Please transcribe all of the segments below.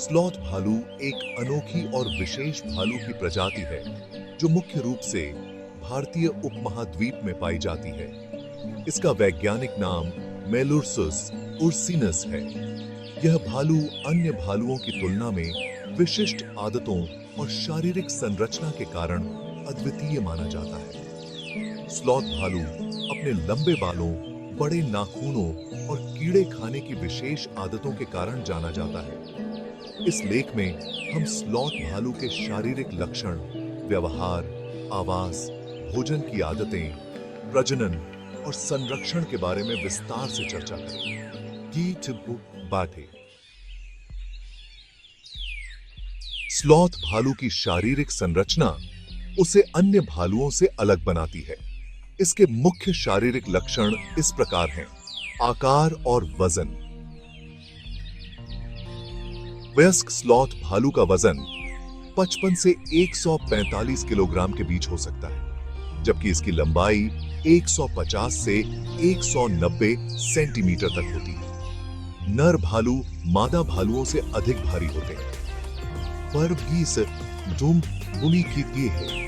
Sloth भालू एक अनोखी और विशेष भालू की प्रजाति है जो मुख्य रूप से भारतीय उपमहाद्वीप में पाई जाती है। इसका वैज्ञानिक नाम मेलुर्सस उर्सिनस है। यह भालू अन्य भालुओं की तुलना में विशिष्ट आदतों और शारीरिक संरचना के कारण अद्वितीय माना जाता है। स्लॉथ भालू अपने लंबे बालों, बड़े नाखूनों और कीड़े खाने की विशेष आदतों के कारण जाना जाता है। इस लेख में हम स्लॉथ भालू के शारीरिक लक्षण, व्यवहार, आवास, भोजन की आदतें, प्रजनन और संरक्षण के बारे में विस्तार से चर्चा करेंगे। बातें। स्लॉथ भालू की शारीरिक संरचना उसे अन्य भालुओं से अलग बनाती है। इसके मुख्य शारीरिक लक्षण इस प्रकार हैं: आकार और वजन। वयस्क स्लॉथ भालू का वजन 55 से 145 किलोग्राम के बीच हो सकता है, जबकि इसकी लंबाई 150 से 190 सेंटीमीटर तक होती है। नर भालू मादा भालुओं से अधिक भारी होते हैं, पर भी इस धूम बुनी की है।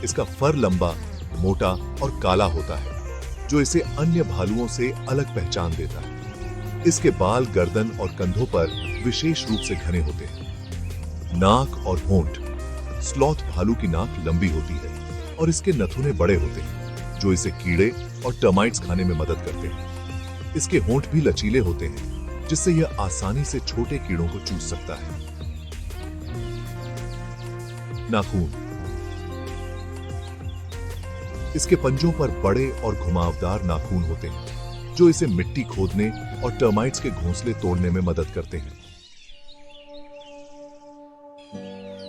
इसका फर लंबा, मोटा और काला होता है, जो इसे अन्य भालुओं से अलग पहचान देता है। इसके बाल गर्दन और कंधों पर विशेष रूप से घने होते हैं। नाक और होंठ। स्लॉथ भालू की नाक लंबी होती है और इसके नथुने बड़े होते हैं, जो इसे कीड़े और टर्माइट्स खाने में मदद करते हैं। इसके होंठ भी लचीले होते हैं, जिससे यह आसानी से छोटे कीड़ों को चूस सकता है। नाखून। इसके पंजों पर बड़े और घुमावदार नाखून होते हैं, जो इसे मिट्टी खोदने और टर्माइट्स के घोंसले तोड़ने में मदद करते हैं।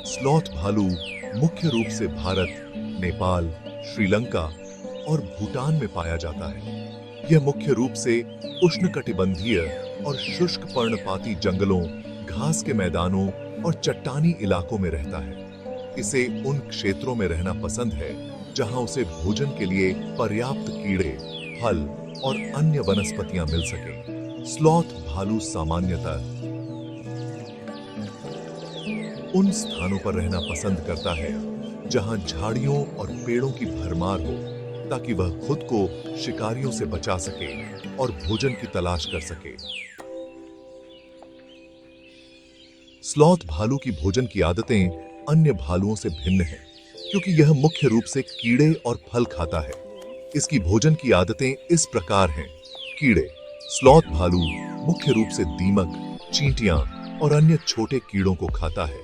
स्लॉथ भालू मुख्य रूप से भारत, नेपाल, श्रीलंका और भूटान में पाया जाता है। यह मुख्य रूप से उष्णकटिबंधीय और शुष्क पर्णपाती जंगलों, घास के मैदानों और चट्टानी इलाकों में रहता है। इसे उन क्षेत्रों में रहना पसंद है जहां उसे भोजन के लिए पर्याप्त कीड़े, फल और अन्य वनस्पतियां मिल सके। स्लॉथ भालू सामान्यतः उन स्थानों पर रहना पसंद करता है जहां झाड़ियों और पेड़ों की भरमार हो, ताकि वह खुद को शिकारियों से बचा सके और भोजन की तलाश कर सके। स्लॉथ भालू की भोजन की आदतें अन्य भालुओं से भिन्न हैं, क्योंकि यह मुख्य रूप से कीड़े और फल खाता है। इसकी भोजन की आदतें इस प्रकार हैं: कीड़े। स्लॉथ भालू मुख्य रूप से दीमक, चींटियां और अन्य छोटे कीड़ों को खाता है।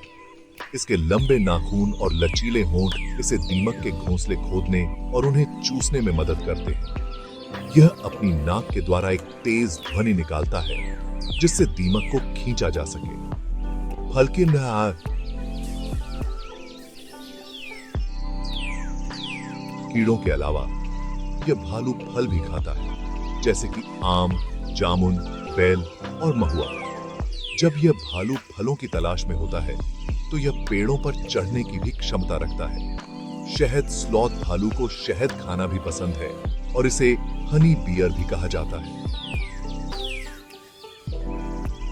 इसके लंबे नाखून और लचीले होंठ इसे दीमक के घोंसले खोदने और उन्हें चूसने में मदद करते हैं। यह अपनी नाक के द्वारा एक तेज ध्वनि निकालता है, जिससे दीमक को खींचा जा सके। फल के कीड़ों के अलावा यह भालू फल भी खाता है, जैसे कि आम, जामुन, बेल और महुआ। जब यह भालू फलों की तलाश में होता है, तो यह पेड़ों पर चढ़ने की भी क्षमता रखता है। शहद। स्लॉथ भालू को शहद खाना भी पसंद है और इसे हनी बियर भी कहा जाता है।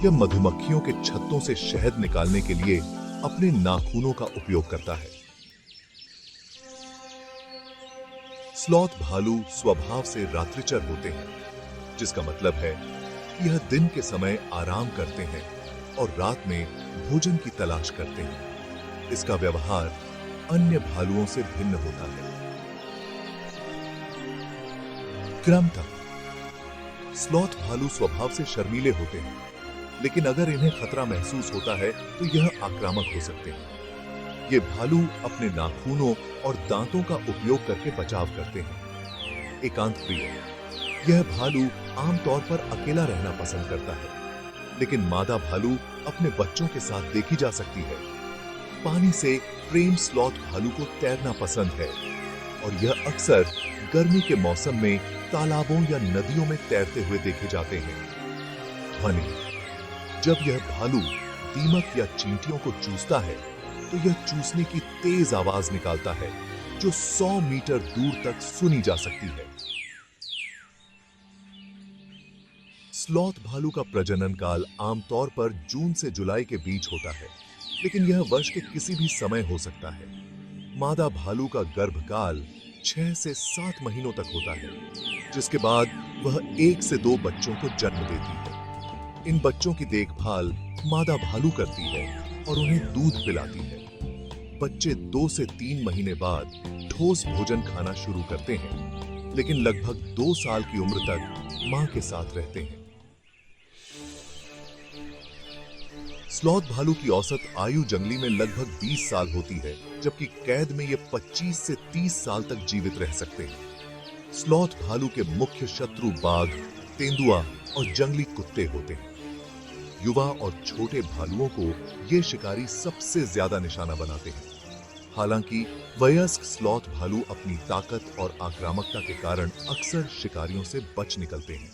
यह मधुमक्खियों के छत्तों से शहद निकालने के लिए अपने नाखूनों का उपयोग करता है। स्लॉथ भालू स्वभाव से रात्रिचर होते हैं, जिसका मतलब है कि यह दिन के समय आराम करते हैं और रात में भोजन की तलाश करते हैं। इसका व्यवहार अन्य भालुओं से भिन्न होता है। क्रमतः स्लॉथ भालू स्वभाव से शर्मीले होते हैं, लेकिन अगर इन्हें खतरा महसूस होता है तो यह आक्रामक हो सकते हैं। ये भालू अपने नाखूनों और दांतों का उपयोग करके बचाव करते हैं। एकांत प्रिय। यह भालू आमतौर पर अकेला रहना पसंद करता है, लेकिन मादा भालू अपने बच्चों के साथ देखी जा सकती है। पानी से प्रेम। स्लॉथ भालू को तैरना पसंद है और यह अक्सर गर्मी के मौसम में तालाबों या नदियों में तैरते हुए देखे जाते हैं। ध्वनि। जब यह भालू दीमक या चींटियों को चूसता है, तो यह चूसने की तेज आवाज निकालता है, जो 100 मीटर दूर तक सुनी जा सकती है। स्लॉथ भालू का प्रजनन काल आमतौर पर जून से जुलाई के बीच होता है, लेकिन यह वर्ष के किसी भी समय हो सकता है। मादा भालू का गर्भकाल 6 से 7 महीनों तक होता है, जिसके बाद वह 1 से 2 बच्चों को जन्म देती है। इन बच्चों की देखभाल मादा भालू करती है और उन्हें दूध पिलाती है। बच्चे 2 से 3 महीने बाद ठोस भोजन खाना शुरू करते हैं, लेकिन लगभग 2 साल की उम्र तक मां के साथ रहते हैं। स्लॉथ भालू की औसत आयु जंगली में लगभग 20 साल होती है, जबकि कैद में ये 25 से 30 साल तक जीवित रह सकते हैं। स्लॉथ भालू के मुख्य शत्रु बाघ, तेंदुआ और जंगली कुत्ते होते हैं। युवा और छोटे भालुओं को ये शिकारी सबसे ज्यादा निशाना बनाते हैं। हालांकि वयस्क स्लॉथ भालू अपनी ताकत और आक्रामकता के कारण अक्सर शिकारियों से बच निकलते हैं।